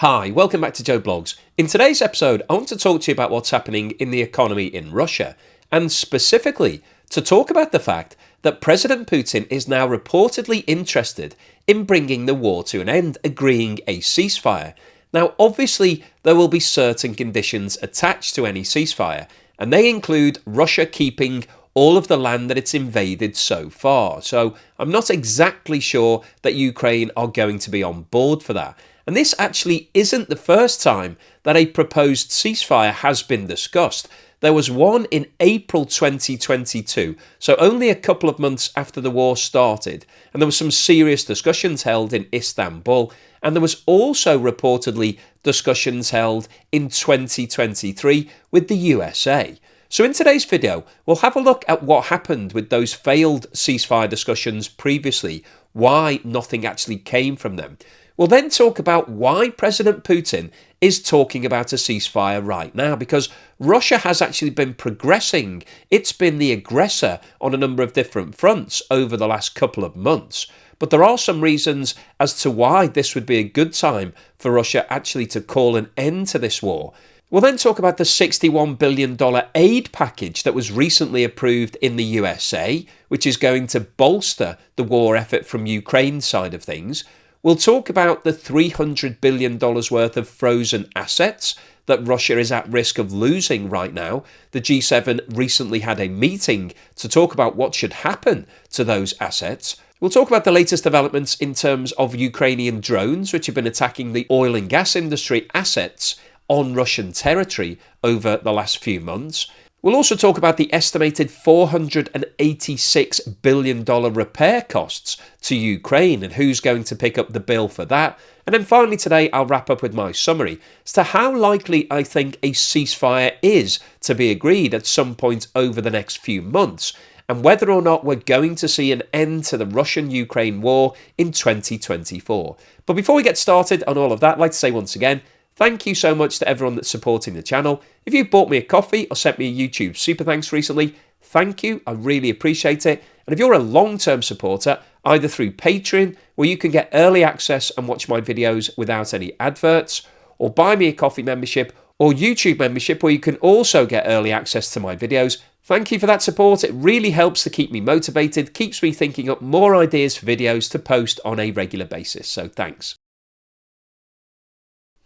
Hi, welcome back to Joe Blogs. In today's episode, I want to talk to you about what's happening in the economy in Russia, and specifically to talk about the fact that President Putin is now reportedly interested in bringing the war to an end, agreeing a ceasefire. Now, obviously, there will be certain conditions attached to any ceasefire, and they include Russia keeping all of the land that it's invaded so far. So I'm not exactly sure that Ukraine are going to be on board for that. And this actually isn't the first time that a proposed ceasefire has been discussed. There was one in April 2022, so only a couple of months after the war started, and there were some serious discussions held in Istanbul, and there was also reportedly discussions held in 2023 with the USA. So in today's video, we'll have a look at what happened with those failed ceasefire discussions previously, why nothing actually came from them. We'll then talk about why President Putin is talking about a ceasefire right now, because Russia has actually been progressing. It's been the aggressor on a number of different fronts over the last couple of months. But there are some reasons as to why this would be a good time for Russia actually to call an end to this war. We'll then talk about the $61 billion aid package that was recently approved in the USA, which is going to bolster the war effort from Ukraine's side of things. We'll talk about the $300 billion worth of frozen assets that Russia is at risk of losing right now. The G7 recently had a meeting to talk about what should happen to those assets. We'll talk about the latest developments in terms of Ukrainian drones, which have been attacking the oil and gas industry assets on Russian territory over the last few months. We'll also talk about the estimated $486 billion repair costs to Ukraine and who's going to pick up the bill for that. And then finally today, I'll wrap up with my summary as to how likely I think a ceasefire is to be agreed at some point over the next few months, and whether or not we're going to see an end to the Russian-Ukraine war in 2024. But before we get started on all of that, I'd like to say once again, thank you so much to everyone that's supporting the channel. If you've bought me a coffee or sent me a YouTube super thanks recently, thank you. I really appreciate it. And if you're a long-term supporter, either through Patreon, where you can get early access and watch my videos without any adverts, or buy me a coffee membership, or YouTube membership, where you can also get early access to my videos, thank you for that support. It really helps to keep me motivated, keeps me thinking up more ideas for videos to post on a regular basis. So thanks.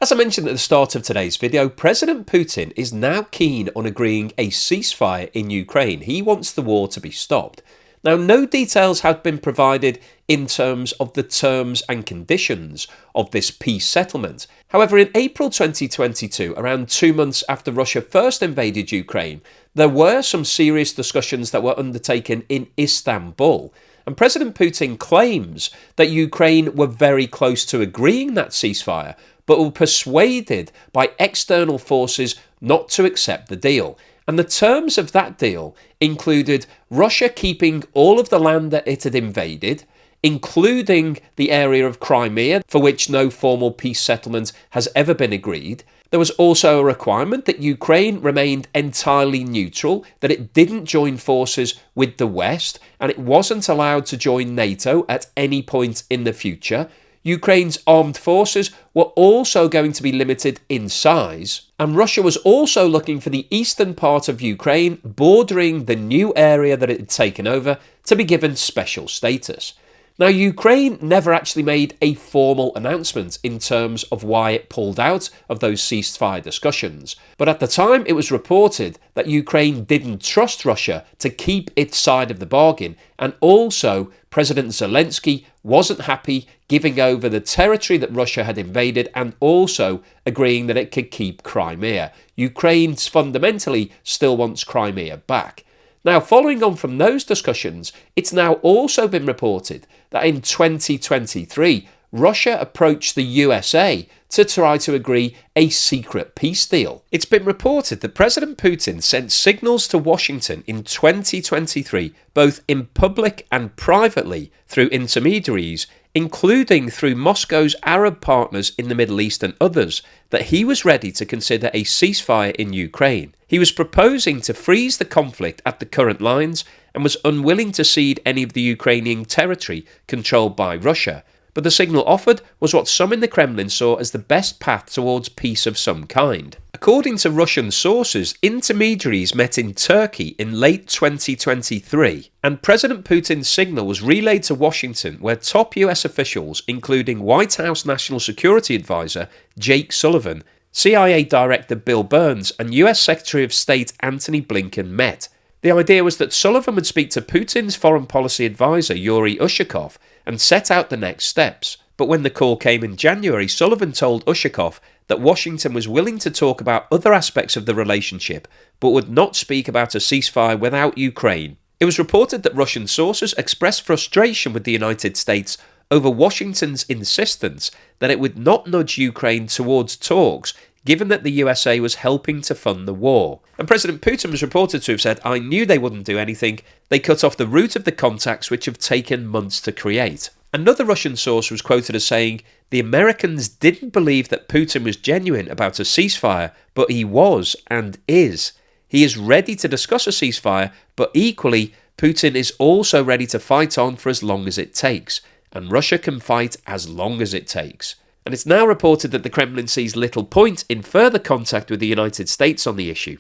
As I mentioned at the start of today's video, President Putin is now keen on agreeing a ceasefire in Ukraine. He wants the war to be stopped. Now, no details have been provided in terms of the terms and conditions of this peace settlement. However, in April 2022, around 2 months after Russia first invaded Ukraine, there were some serious discussions that were undertaken in Istanbul. And President Putin claims that Ukraine were very close to agreeing that ceasefire, but were persuaded by external forces not to accept the deal. And the terms of that deal included Russia keeping all of the land that it had invaded, including the area of Crimea, for which no formal peace settlement has ever been agreed. There was also a requirement that Ukraine remained entirely neutral, that it didn't join forces with the West, and it wasn't allowed to join NATO at any point in the future. Ukraine's armed forces were also going to be limited in size, and Russia was also looking for the eastern part of Ukraine, bordering the new area that it had taken over, to be given special status. Now, Ukraine never actually made a formal announcement in terms of why it pulled out of those ceasefire discussions, but at the time it was reported that Ukraine didn't trust Russia to keep its side of the bargain, and also President Zelensky wasn't happy giving over the territory that Russia had invaded and also agreeing that it could keep Crimea. Ukraine fundamentally still wants Crimea back. Now, following on from those discussions, it's now also been reported that in 2023, Russia approached the USA to try to agree a secret peace deal. It's been reported that President Putin sent signals to Washington in 2023, both in public and privately through intermediaries, including through Moscow's Arab partners in the Middle East and others, that he was ready to consider a ceasefire in Ukraine. He was proposing to freeze the conflict at the current lines and was unwilling to cede any of the Ukrainian territory controlled by Russia. but the signal offered was what some in the Kremlin saw as the best path towards peace of some kind. According to Russian sources, intermediaries met in Turkey in late 2023, and President Putin's signal was relayed to Washington, where top US officials, including White House National Security Advisor Jake Sullivan, CIA Director Bill Burns, and US Secretary of State Antony Blinken met. The idea was that Sullivan would speak to Putin's foreign policy advisor Yuri Ushakov and set out the next steps. But when the call came in January, Sullivan told Ushakov that Washington was willing to talk about other aspects of the relationship, but would not speak about a ceasefire without Ukraine. It was reported that Russian sources expressed frustration with the United States over Washington's insistence that it would not nudge Ukraine towards talks, given that the USA was helping to fund the war. And President Putin was reported to have said, "I knew they wouldn't do anything. They cut off the root of the contacts which have taken months to create." Another Russian source was quoted as saying, "The Americans didn't believe that Putin was genuine about a ceasefire, but he was and is. He is ready to discuss a ceasefire, but equally, Putin is also ready to fight on for as long as it takes, and Russia can fight as long as it takes." And it's now reported that the Kremlin sees little point in further contact with the United States on the issue.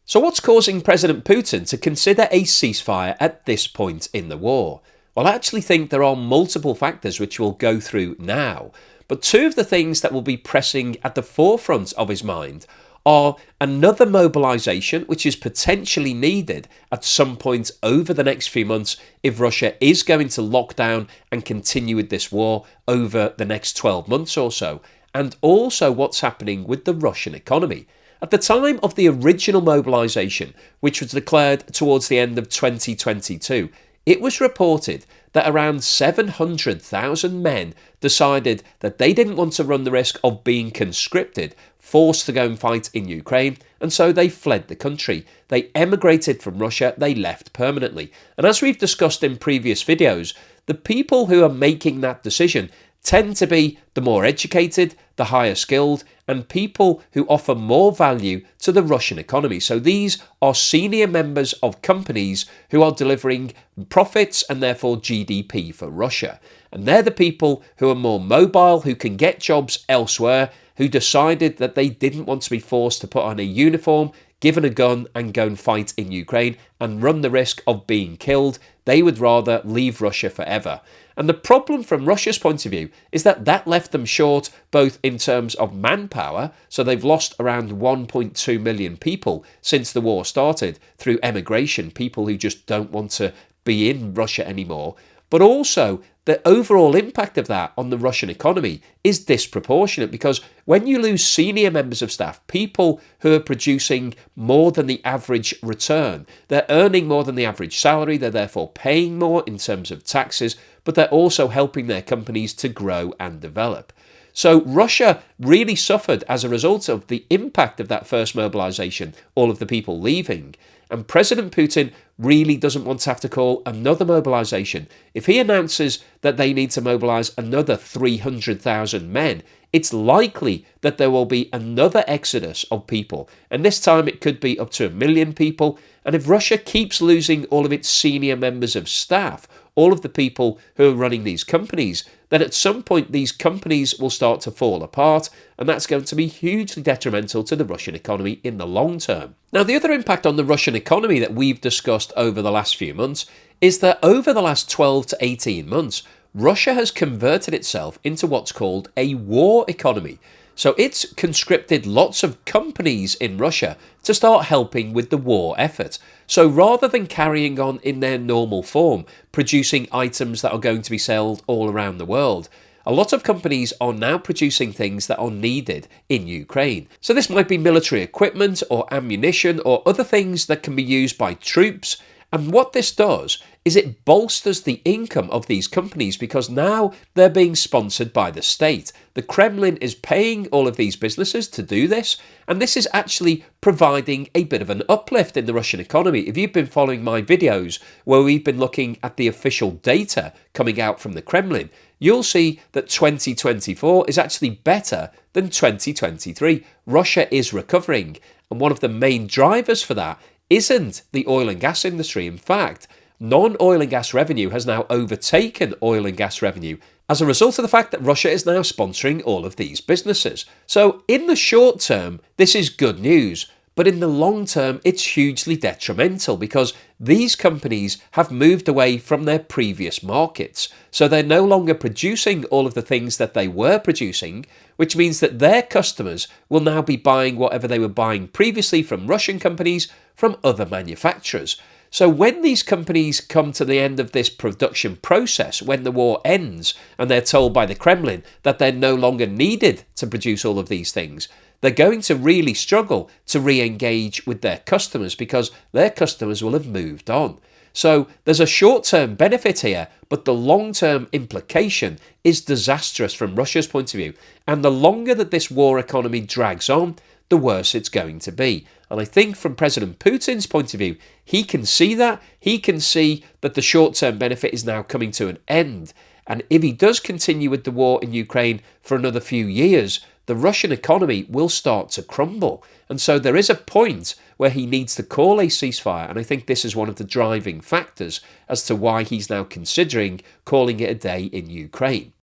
So what's causing President Putin to consider a ceasefire at this point in the war? Well, I actually think there are multiple factors which we'll go through now, but two of the things that will be pressing at the forefront of his mind are another mobilisation which is potentially needed at some point over the next few months if Russia is going to lock down and continue with this war over the next 12 months or so, and also what's happening with the Russian economy. At the time of the original mobilisation, which was declared towards the end of 2022, it was reported that around 700,000 men decided that they didn't want to run the risk of being conscripted, forced to go and fight in Ukraine, and so they fled the country. They emigrated from Russia, they left permanently. And as we've discussed in previous videos, the people who are making that decision tend to be the more educated, the higher skilled, and people who offer more value to the Russian economy. So these are senior members of companies who are delivering profits and therefore GDP for Russia. And they're the people who are more mobile, who can get jobs elsewhere, who decided that they didn't want to be forced to put on a uniform, given a gun and go and fight in Ukraine and run the risk of being killed. They would rather leave Russia forever. And the problem from Russia's point of view is that that left them short both in terms of manpower, so they've lost around 1.2 million people since the war started through emigration, people who just don't want to be in Russia anymore, but also the overall impact of that on the Russian economy is disproportionate, because when you lose senior members of staff, people who are producing more than the average return, they're earning more than the average salary, they're therefore paying more in terms of taxes, but they're also helping their companies to grow and develop. So Russia really suffered as a result of the impact of that first mobilisation, all of the people leaving. And President Putin really doesn't want to have to call another mobilisation. If he announces that they need to mobilise another 300,000 men, it's likely that there will be another exodus of people. And this time it could be up to 1 million people. And if Russia keeps losing all of its senior members of staff, all of the people who are running these companies, then at some point these companies will start to fall apart, and that's going to be hugely detrimental to the Russian economy in the long term. Now, the other impact on the Russian economy that we've discussed over the last few months is that over the last 12 to 18 months, Russia has converted itself into what's called a war economy. So it's conscripted lots of companies in Russia to start helping with the war effort. So rather than carrying on in their normal form, producing items that are going to be sold all around the world, a lot of companies are now producing things that are needed in Ukraine. So this might be military equipment or ammunition or other things that can be used by troops. And what this does is it bolsters the income of these companies, because now they're being sponsored by the state. The Kremlin is paying all of these businesses to do this, and this is actually providing a bit of an uplift in the Russian economy. If you've been following my videos where we've been looking at the official data coming out from the Kremlin, you'll see that 2024 is actually better than 2023. Russia is recovering, and one of the main drivers for that isn't the oil and gas industry. In fact, non-oil and gas revenue has now overtaken oil and gas revenue as a result of the fact that Russia is now sponsoring all of these businesses. So in the short term, this is good news. But in the long term, it's hugely detrimental because these companies have moved away from their previous markets. So they're no longer producing all of the things that they were producing, which means that their customers will now be buying whatever they were buying previously from Russian companies, from other manufacturers. So when these companies come to the end of this production process, when the war ends and they're told by the Kremlin that they're no longer needed to produce all of these things, they're going to really struggle to re-engage with their customers because their customers will have moved on. So there's a short-term benefit here, but the long-term implication is disastrous from Russia's point of view. And the longer that this war economy drags on, the worse it's going to be. And I think from President Putin's point of view, he can see that. He can see that the short-term benefit is now coming to an end. And if he does continue with the war in Ukraine for another few years, the Russian economy will start to crumble. And so there is a point where he needs to call a ceasefire. And I think this is one of the driving factors as to why he's now considering calling it a day in Ukraine.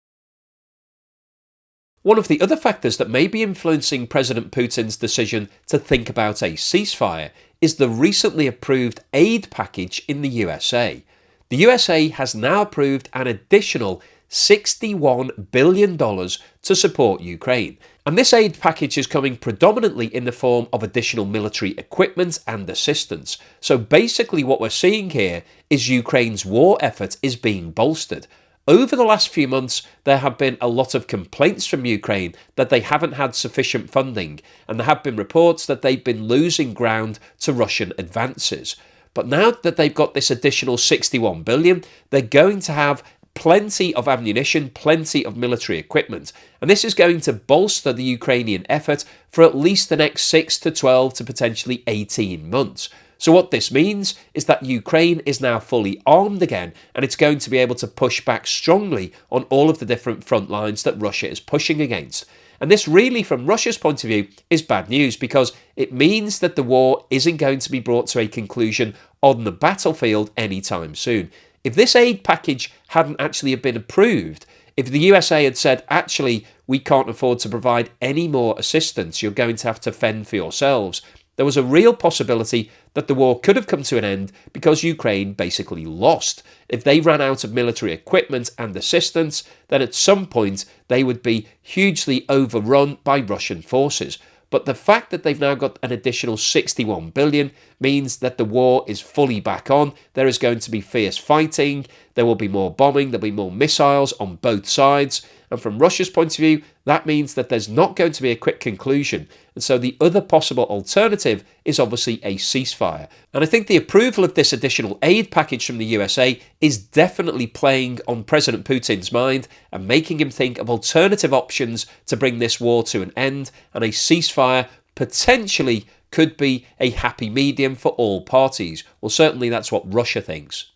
One of the other factors that may be influencing President Putin's decision to think about a ceasefire is the recently approved aid package in the USA. The USA has now approved an additional $61 billion to support Ukraine. And this aid package is coming predominantly in the form of additional military equipment and assistance. So basically what we're seeing here is Ukraine's war effort is being bolstered. Over the last few months, there have been a lot of complaints from Ukraine that they haven't had sufficient funding, and there have been reports that they've been losing ground to Russian advances. But now that they've got this additional $61 billion, they're going to have plenty of ammunition, plenty of military equipment. And this is going to bolster the Ukrainian effort for at least the next 6 to 12 to potentially 18 months. So what this means is that Ukraine is now fully armed again, and it's going to be able to push back strongly on all of the different front lines that Russia is pushing against. And this really, from Russia's point of view, is bad news because it means that the war isn't going to be brought to a conclusion on the battlefield anytime soon. If this aid package hadn't actually been approved, if the USA had said, actually, we can't afford to provide any more assistance, you're going to have to fend for yourselves, there was a real possibility that the war could have come to an end because Ukraine basically lost. If they ran out of military equipment and assistance, then at some point they would be hugely overrun by Russian forces. But the fact that they've now got an additional $61 billion means that the war is fully back on. There is going to be fierce fighting. There will be more bombing. There'll be more missiles on both sides. And from Russia's point of view, that means that there's not going to be a quick conclusion. And so the other possible alternative is obviously a ceasefire. And I think the approval of this additional aid package from the USA is definitely playing on President Putin's mind and making him think of alternative options to bring this war to an end. And a ceasefire potentially could be a happy medium for all parties. Well, certainly that's what Russia thinks.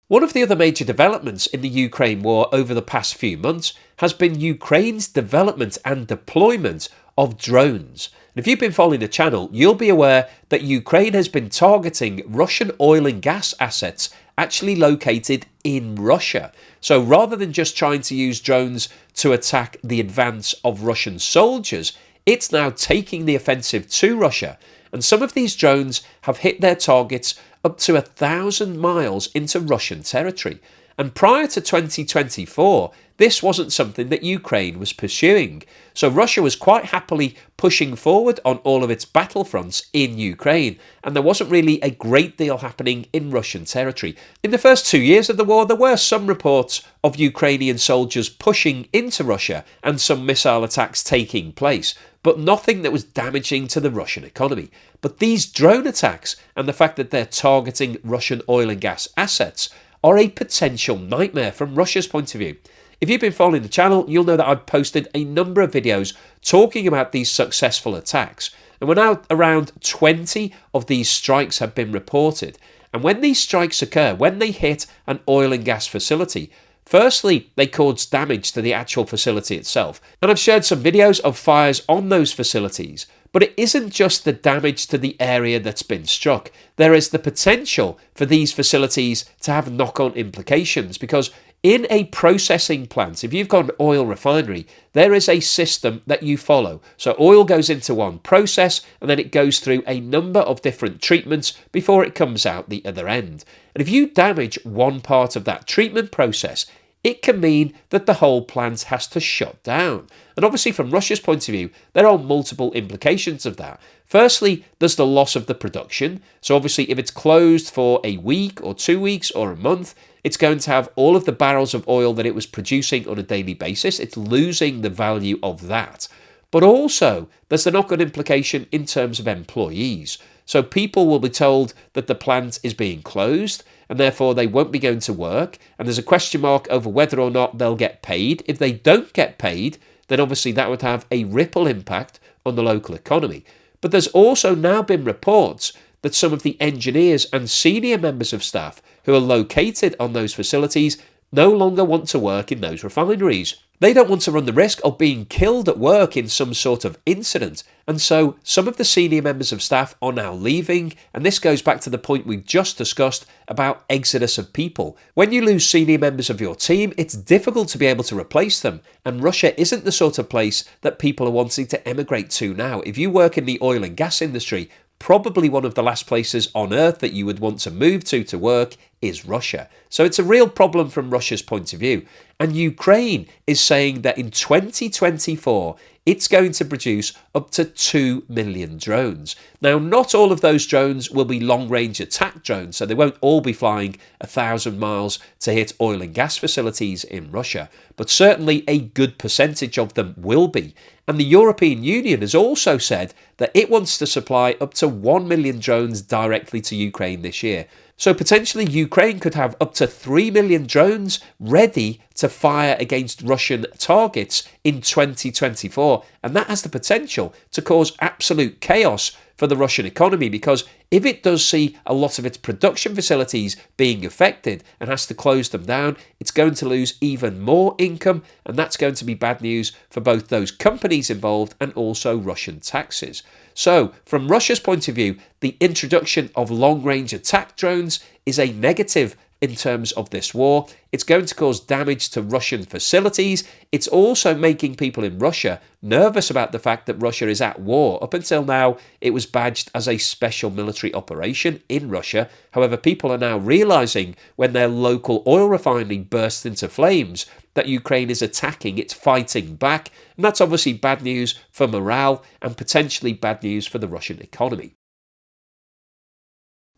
One of the other major developments in the Ukraine war over the past few months has been Ukraine's development and deployment of drones. And if you've been following the channel, you'll be aware that Ukraine has been targeting Russian oil and gas assets actually located in Russia. So rather than just trying to use drones to attack the advance of Russian soldiers, it's now taking the offensive to Russia. And some of these drones have hit their targets up to 1,000 miles into Russian territory. And prior to 2024, this wasn't something that Ukraine was pursuing. So Russia was quite happily pushing forward on all of its battlefronts in Ukraine, and there wasn't really a great deal happening in Russian territory. In the first 2 years of the war, there were some reports of Ukrainian soldiers pushing into Russia and some missile attacks taking place, but nothing that was damaging to the Russian economy. But these drone attacks and the fact that they're targeting Russian oil and gas assets are a potential nightmare from Russia's point of view. If you've been following the channel, you'll know that I've posted a number of videos talking about these successful attacks. And we're now around 20 of these strikes have been reported. And when these strikes occur, when they hit an oil and gas facility, firstly, they cause damage to the actual facility itself. And I've shared some videos of fires on those facilities. But it isn't just the damage to the area that's been struck. There is the potential for these facilities to have knock-on implications, because in a processing plant, if you've got an oil refinery, there is a system that you follow. So oil goes into one process and then it goes through a number of different treatments before it comes out the other end. And if you damage one part of that treatment process, it can mean that the whole plant has to shut down. And obviously from Russia's point of view, there are multiple implications of that. Firstly, there's the loss of the production. So obviously if it's closed for a week or 2 weeks or a month, it's going to have all of the barrels of oil that it was producing on a daily basis. It's losing the value of that. But also, there's the knock-on implication in terms of employees. So people will be told that the plant is being closed and therefore they won't be going to work. And there's a question mark over whether or not they'll get paid. If they don't get paid, then obviously that would have a ripple impact on the local economy. But there's also now been reports that some of the engineers and senior members of staff who are located on those facilities no longer want to work in those refineries. They don't want to run the risk of being killed at work in some sort of incident. And so some of the senior members of staff are now leaving. And this goes back to the point we just discussed about exodus of people. When you lose senior members of your team, it's difficult to be able to replace them. And Russia isn't the sort of place that people are wanting to emigrate to now. If you work in the oil and gas industry, probably one of the last places on earth that you would want to move to work is Russia. So it's a real problem from Russia's point of view. And Ukraine is saying that in 2024, it's going to produce up to 2 million drones. Now, not all of those drones will be long-range attack drones, so they won't all be flying 1,000 miles to hit oil and gas facilities in Russia, but certainly a good percentage of them will be. And the European Union has also said that it wants to supply up to 1 million drones directly to Ukraine this year. So potentially Ukraine could have up to 3 million drones ready to fire against Russian targets in 2024. And that has the potential to cause absolute chaos for the Russian economy, because if it does see a lot of its production facilities being affected and has to close them down, it's going to lose even more income, and that's going to be bad news for both those companies involved and also Russian taxes. So, from Russia's point of view, the introduction of long-range attack drones is a negative in terms of this war. It's going to cause damage to Russian facilities. It's also making people in Russia nervous about the fact that Russia is at war. Up until now, it was badged as a special military operation in Russia. However, people are now realizing when their local oil refinery bursts into flames that Ukraine is attacking, it's fighting back. And that's obviously bad news for morale and potentially bad news for the Russian economy.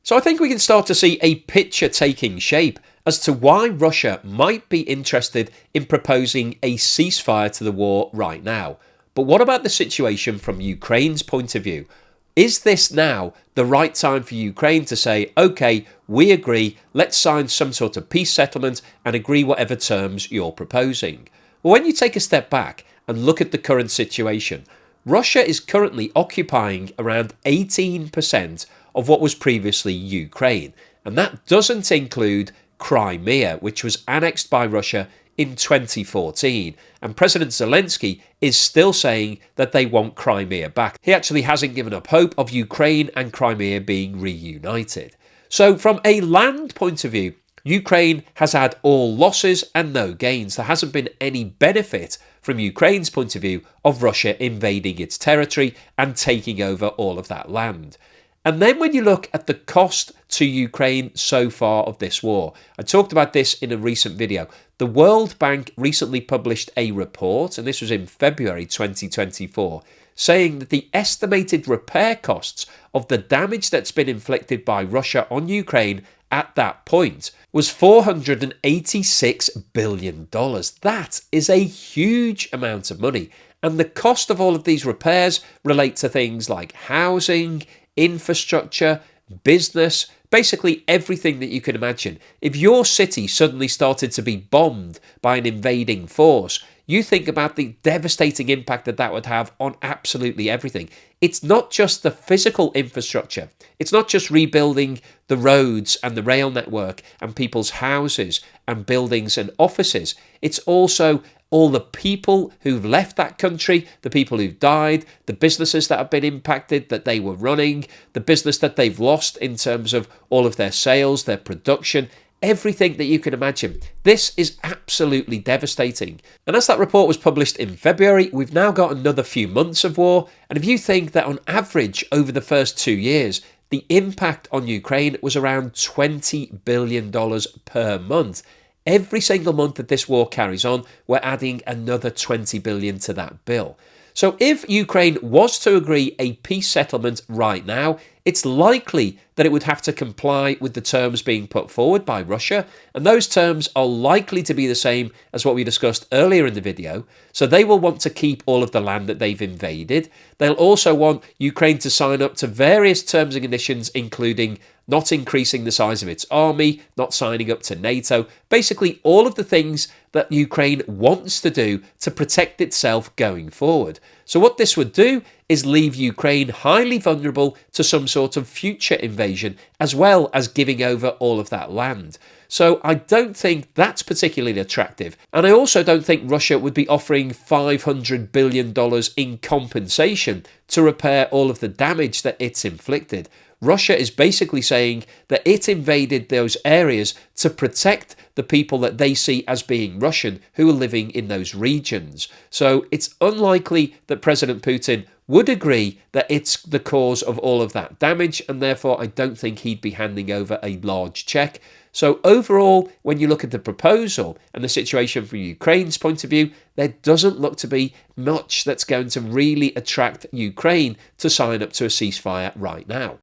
So I think we can start to see a picture taking shape as to why Russia might be interested in proposing a ceasefire to the war right now. But what about the situation from Ukraine's point of view? Is this now the right time for Ukraine to say, okay, we agree, let's sign some sort of peace settlement and agree whatever terms you're proposing? Well, when you take a step back and look at the current situation, Russia is currently occupying around 18% of what was previously Ukraine. And that doesn't include Crimea, which was annexed by Russia in 2014. And President Zelensky is still saying that they want Crimea back. He actually hasn't given up hope of Ukraine and Crimea being reunited. So from a land point of view, Ukraine has had all losses and no gains. There hasn't been any benefit from Ukraine's point of view of Russia invading its territory and taking over all of that land. And then when you look at the cost to Ukraine so far of this war, I talked about this in a recent video. The World Bank recently published a report, and this was in February 2024, saying that the estimated repair costs of the damage that's been inflicted by Russia on Ukraine at that point was $486 billion. That is a huge amount of money. And the cost of all of these repairs relate to things like housing, infrastructure, business, basically everything that you can imagine. If your city suddenly started to be bombed by an invading force, you think about the devastating impact that that would have on absolutely everything. It's not just the physical infrastructure. It's not just rebuilding the roads and the rail network and people's houses and buildings and offices. It's also all the people who've left that country, the people who've died, the businesses that have been impacted that they were running, the business that they've lost in terms of all of their sales, their production, everything that you can imagine. This is absolutely devastating. And as that report was published in February, we've now got another few months of war. And if you think that on average over the first 2 years, the impact on Ukraine was around $20 billion per month. Every single month that this war carries on, we're adding another $20 billion to that bill. So if Ukraine was to agree a peace settlement right now, it's likely that it would have to comply with the terms being put forward by Russia, and those terms are likely to be the same as what we discussed earlier in the video. So they will want to keep all of the land that they've invaded. They'll also want Ukraine to sign up to various terms and conditions, including not increasing the size of its army, not signing up to NATO, basically all of the things that Ukraine wants to do to protect itself going forward. So what this would do is leave Ukraine highly vulnerable to some sort of future invasion, as well as giving over all of that land. So I don't think that's particularly attractive. And I also don't think Russia would be offering $500 billion in compensation to repair all of the damage that it's inflicted. Russia is basically saying that it invaded those areas to protect the people that they see as being Russian who are living in those regions. So it's unlikely that President Putin would agree that it's the cause of all of that damage, and therefore I don't think he'd be handing over a large check. So overall, when you look at the proposal and the situation from Ukraine's point of view, there doesn't look to be much that's going to really attract Ukraine to sign up to a ceasefire right now.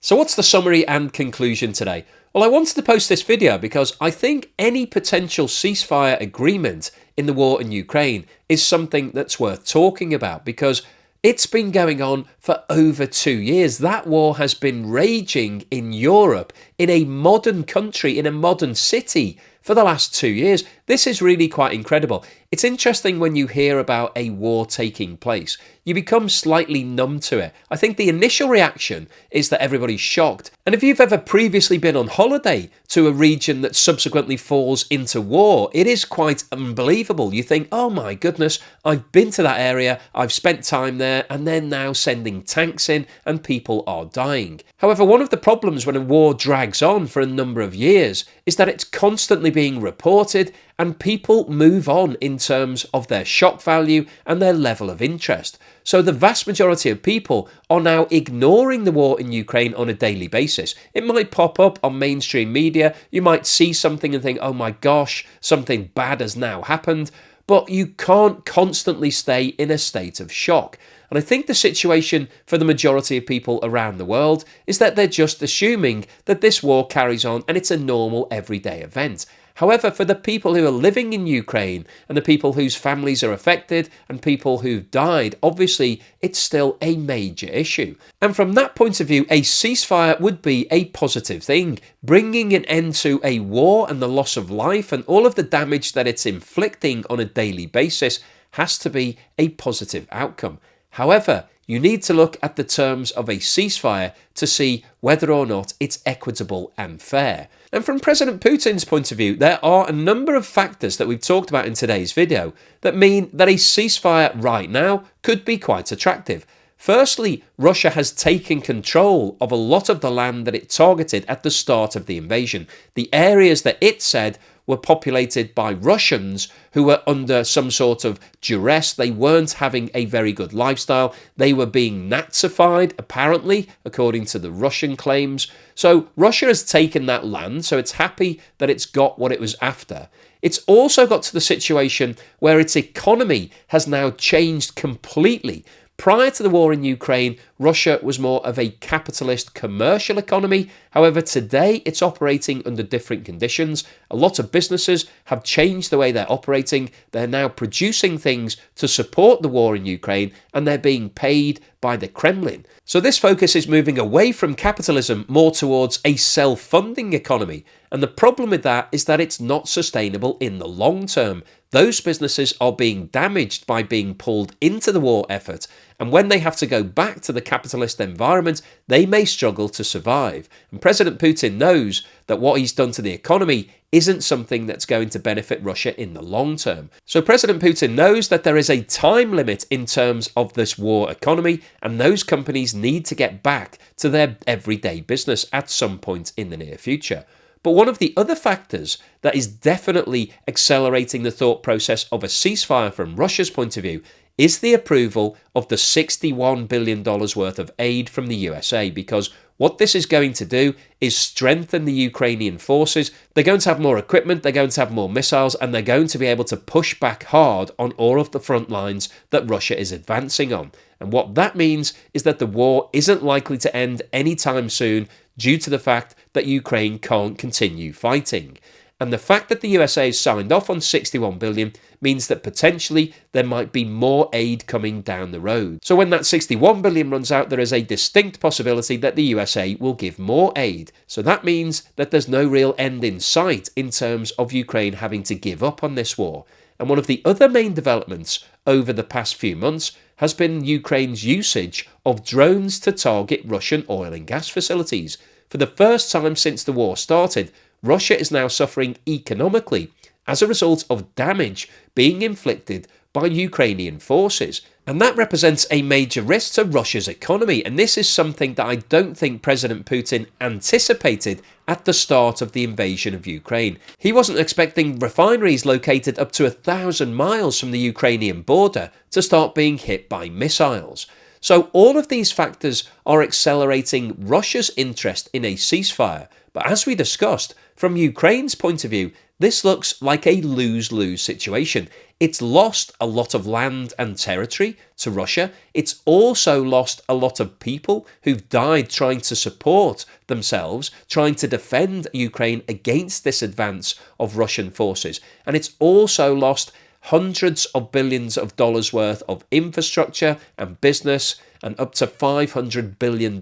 So what's the summary and conclusion today? Well, I wanted to post this video because I think any potential ceasefire agreement in the war in Ukraine is something that's worth talking about, because it's been going on for over 2 years. That war has been raging in Europe, in a modern country, in a modern city for the last 2 years. This is really quite incredible. It's interesting when you hear about a war taking place. You become slightly numb to it. I think the initial reaction is that everybody's shocked. And if you've ever previously been on holiday to a region that subsequently falls into war, it is quite unbelievable. You think, oh my goodness, I've been to that area, I've spent time there, and they're now sending tanks in and people are dying. However, one of the problems when a war drags on for a number of years is that it's constantly being reported and people move on in terms of their shock value and their level of interest. So the vast majority of people are now ignoring the war in Ukraine on a daily basis. It might pop up on mainstream media. You might see something and think, oh my gosh, something bad has now happened. But you can't constantly stay in a state of shock. And I think the situation for the majority of people around the world is that they're just assuming that this war carries on and it's a normal everyday event. However, for the people who are living in Ukraine and the people whose families are affected and people who've died, obviously it's still a major issue. And from that point of view, a ceasefire would be a positive thing. Bringing an end to a war and the loss of life and all of the damage that it's inflicting on a daily basis has to be a positive outcome. However, you need to look at the terms of a ceasefire to see whether or not it's equitable and fair. And from President Putin's point of view, there are a number of factors that we've talked about in today's video that mean that a ceasefire right now could be quite attractive. Firstly, Russia has taken control of a lot of the land that it targeted at the start of the invasion. The areas that it said were populated by Russians who were under some sort of duress. They weren't having a very good lifestyle. They were being Nazified, apparently, according to the Russian claims. So Russia has taken that land, so it's happy that it's got what it was after. It's also got to the situation where its economy has now changed completely. Prior to the war in Ukraine, Russia was more of a capitalist commercial economy. However, today it's operating under different conditions. A lot of businesses have changed the way they're operating. They're now producing things to support the war in Ukraine, and they're being paid by the Kremlin. So this focus is moving away from capitalism more towards a self-funding economy. And the problem with that is that it's not sustainable in the long term. Those businesses are being damaged by being pulled into the war effort. And when they have to go back to the capitalist environment, they may struggle to survive. And President Putin knows that what he's done to the economy isn't something that's going to benefit Russia in the long term. So President Putin knows that there is a time limit in terms of this war economy, and those companies need to get back to their everyday business at some point in the near future. But one of the other factors that is definitely accelerating the thought process of a ceasefire from Russia's point of view is the approval of the $61 billion worth of aid from the USA, because what this is going to do is strengthen the Ukrainian forces. They're going to have more equipment, they're going to have more missiles, and they're going to be able to push back hard on all of the front lines that Russia is advancing on. And what that means is that the war isn't likely to end anytime soon due to the fact that Ukraine can't continue fighting. And the fact that the USA has signed off on $61 billion means that potentially there might be more aid coming down the road. So when that $61 billion runs out, there is a distinct possibility that the USA will give more aid. So that means that there's no real end in sight in terms of Ukraine having to give up on this war. And one of the other main developments over the past few months has been Ukraine's usage of drones to target Russian oil and gas facilities. For the first time since the war started, Russia is now suffering economically as a result of damage being inflicted by Ukrainian forces. And that represents a major risk to Russia's economy. And this is something that I don't think President Putin anticipated at the start of the invasion of Ukraine. He wasn't expecting refineries located up to 1,000 miles from the Ukrainian border to start being hit by missiles. So all of these factors are accelerating Russia's interest in a ceasefire. But as we discussed, from Ukraine's point of view, this looks like a lose-lose situation. It's lost a lot of land and territory to Russia. It's also lost a lot of people who've died trying to support themselves, trying to defend Ukraine against this advance of Russian forces. And it's also lost hundreds of billions of dollars worth of infrastructure and business, and up to $500 billion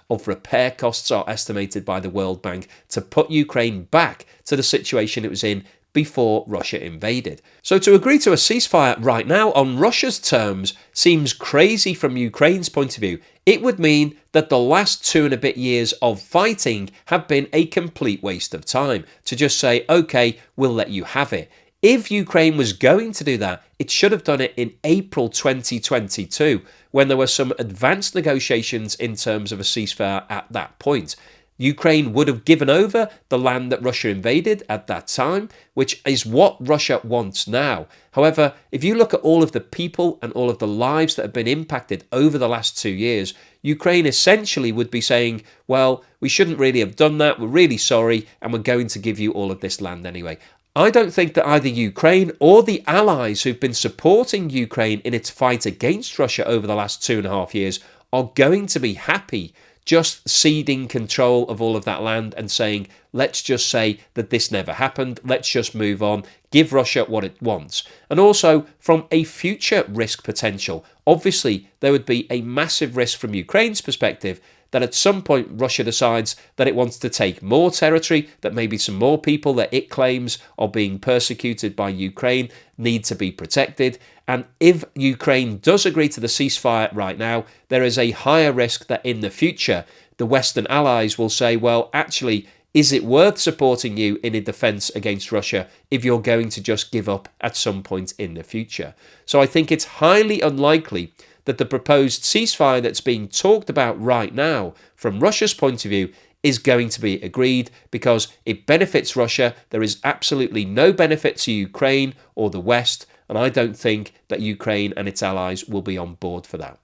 of repair costs are estimated by the World Bank to put Ukraine back to the situation it was in before Russia invaded. So to agree to a ceasefire right now on Russia's terms seems crazy from Ukraine's point of view. It would mean that the last 2 and a bit years of fighting have been a complete waste of time to just say, okay, we'll let you have it. If Ukraine was going to do that, it should have done it in April 2022, when there were some advanced negotiations in terms of a ceasefire at that point. Ukraine would have given over the land that Russia invaded at that time, which is what Russia wants now. However, if you look at all of the people and all of the lives that have been impacted over the last 2 years, Ukraine essentially would be saying, well, we shouldn't really have done that, we're really sorry, and we're going to give you all of this land anyway. I don't think that either Ukraine or the allies who've been supporting Ukraine in its fight against Russia over the last 2.5 years are going to be happy just ceding control of all of that land and saying, let's just say that this never happened, let's just move on, give Russia what it wants. And also, from a future risk potential, obviously there would be a massive risk from Ukraine's perspective that at some point Russia decides that it wants to take more territory, that maybe some more people that it claims are being persecuted by Ukraine need to be protected. And if Ukraine does agree to the ceasefire right now, there is a higher risk that in the future the Western allies will say, well, actually, is it worth supporting you in a defence against Russia if you're going to just give up at some point in the future? So I think it's highly unlikely that the proposed ceasefire that's being talked about right now, from Russia's point of view, is going to be agreed because it benefits Russia. There is absolutely no benefit to Ukraine or the West, and I don't think that Ukraine and its allies will be on board for that.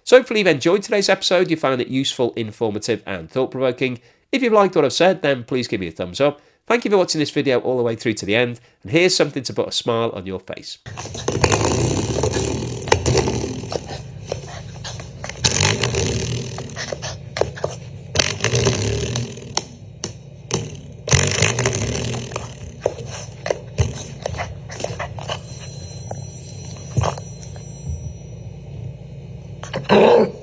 So hopefully you've enjoyed today's episode, you found it useful, informative and thought-provoking. If you've liked what I've said, then please give me a thumbs up. Thank you for watching this video all the way through to the end, and here's something to put a smile on your face. Oh!